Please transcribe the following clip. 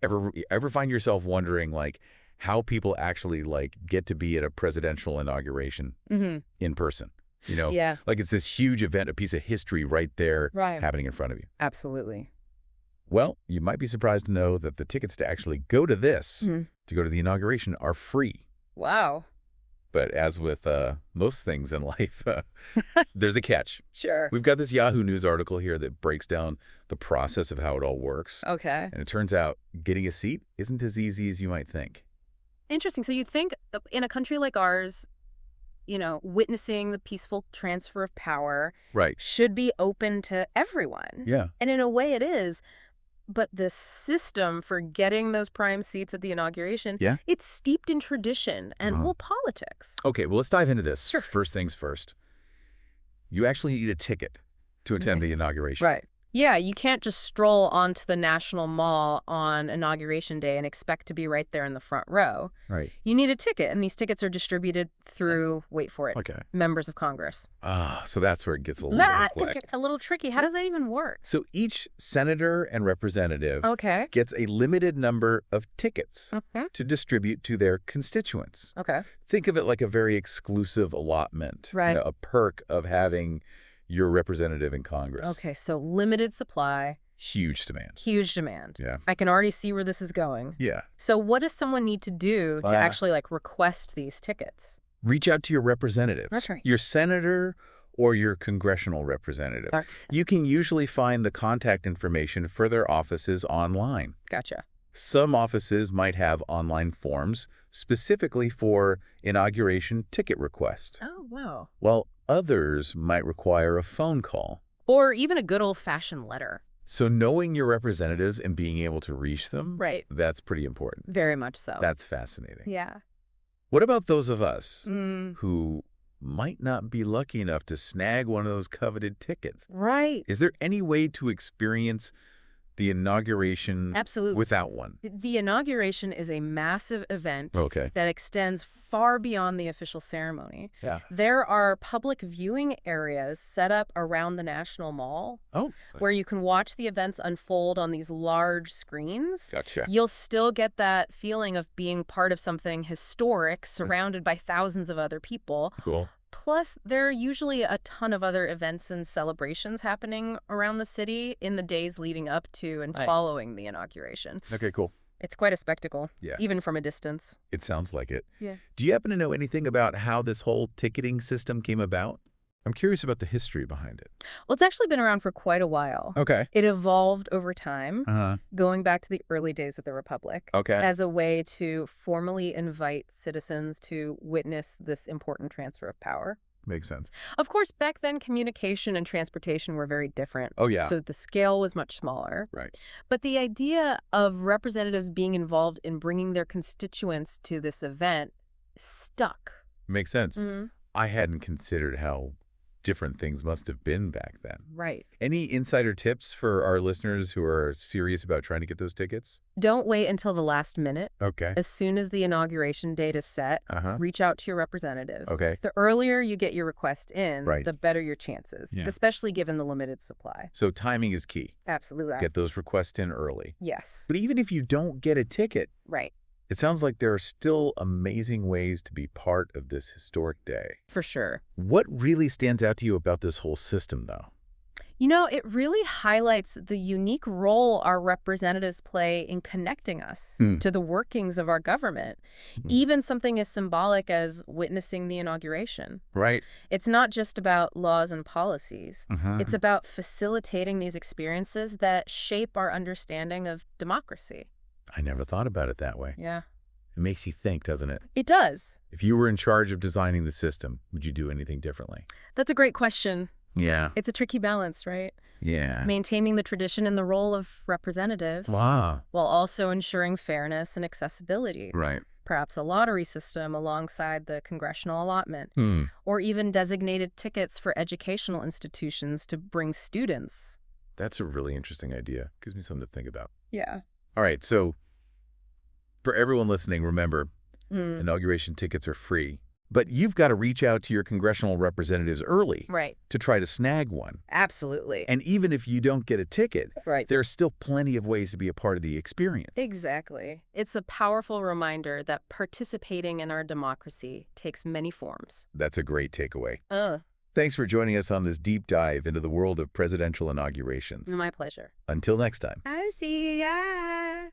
Ever find yourself wondering, like, how people actually, like, get to be at a presidential inauguration Mm-hmm. in person? You know, Yeah. like it's this huge event, a piece of history right there Right. happening in front of you. Absolutely. Well, you might be surprised to know that the tickets to actually go to this, Hmm. to go to the inauguration, are free. Wow. But as with most things in life, there's a catch. Sure. We've got this Yahoo News article here that breaks down the process of how it all works. Okay. And it turns out getting a seat isn't as easy as you might think. Interesting. So you'd think in a country like ours, witnessing the peaceful transfer of power Right. should be open to everyone. Yeah. And in a way it is. But the system for getting those prime seats at the inauguration, Yeah. it's steeped in tradition and, well, politics. Okay, well, let's dive into this. Sure. First things first. You actually need a ticket to attend the inauguration. Right. Yeah, you can't just stroll onto the National Mall on Inauguration Day and expect to be right there in the front row. Right. You need a ticket, and these tickets are distributed through, wait for it, Okay. members of Congress. So that's where it gets a little quick. A little tricky. How does that even work? So each senator and representative Okay. gets a limited number of tickets to distribute to their constituents. Okay. Think of it like a very exclusive allotment, Right. a perk of having your representative in Congress. Okay, so limited supply, Huge demand. huge demand. Yeah. I can already see where this is going. Yeah. So what does someone need to do to actually, request these tickets? Reach out to your representatives. That's right. Your senator or your congressional representative. Okay. You can usually find the contact information for their offices online. Gotcha. Some offices might have online forms specifically for inauguration ticket requests, Oh, wow. while others might require a phone call. Or even a good old-fashioned letter. So knowing your representatives and being able to reach them, Right. that's pretty important. Very much so. That's fascinating. Yeah. What about those of us Mm. who might not be lucky enough to snag one of those coveted tickets? Right. Is there any way to experience the inauguration Absolutely. without one? The inauguration is a massive event Okay. that extends far beyond the official ceremony. Yeah. There are public viewing areas set up around the National Mall Oh, where you can watch the events unfold on these large screens. gotcha. You'll still get that feeling of being part of something historic, surrounded by thousands of other people. Cool. Plus, there are usually a ton of other events and celebrations happening around the city in the days leading up to and following the inauguration. Okay, cool. It's quite a spectacle, Yeah. even from a distance. It sounds like it. Yeah. Do you happen to know anything about how this whole ticketing system came about? I'm curious about the history behind it. Well, it's actually been around for quite a while. Okay. It evolved over time, Uh-huh. going back to the early days of the Republic, Okay. as a way to formally invite citizens to witness this important transfer of power. Makes sense. Of course, back then, communication and transportation were very different. Oh, yeah. So the scale was much smaller. Right. But the idea of representatives being involved in bringing their constituents to this event stuck. Makes sense. Mm-hmm. I hadn't considered how different things must have been back then. Right. Any insider tips for our listeners who are serious about trying to get those tickets? Don't wait until the last minute. Okay. As soon as the inauguration date is set, reach out to your representative. Okay. The earlier you get your request in, Right. the better your chances, Yeah. especially given the limited supply. So timing is key. Absolutely. Get those requests in early. Yes. But even if you don't get a ticket, Right. it sounds like there are still amazing ways to be part of this historic day. For sure. What really stands out to you about this whole system, though? It really highlights the unique role our representatives play in connecting us to the workings of our government. Even something as symbolic as witnessing the inauguration. Right. It's not just about laws and policies. It's about facilitating these experiences that shape our understanding of democracy. I never thought about it that way. Yeah. It makes you think, doesn't it? It does. If you were in charge of designing the system, would you do anything differently? That's a great question. Yeah. It's a tricky balance, right? Yeah. Maintaining the tradition and the role of representative Wow. while also ensuring fairness and accessibility. Right. Perhaps a lottery system alongside the congressional allotment, Hmm. or even designated tickets for educational institutions to bring students. That's a really interesting idea. Gives me something to think about. Yeah. All right, so for everyone listening, remember, inauguration tickets are free. But you've got to reach out to your congressional representatives early Right. to try to snag one. Absolutely. And even if you don't get a ticket, Right. there are still plenty of ways to be a part of the experience. Exactly. It's a powerful reminder that participating in our democracy takes many forms. That's a great takeaway. Uh, Thanks for joining us on this deep dive into the world of presidential inaugurations. my pleasure. Until next time. I see ya.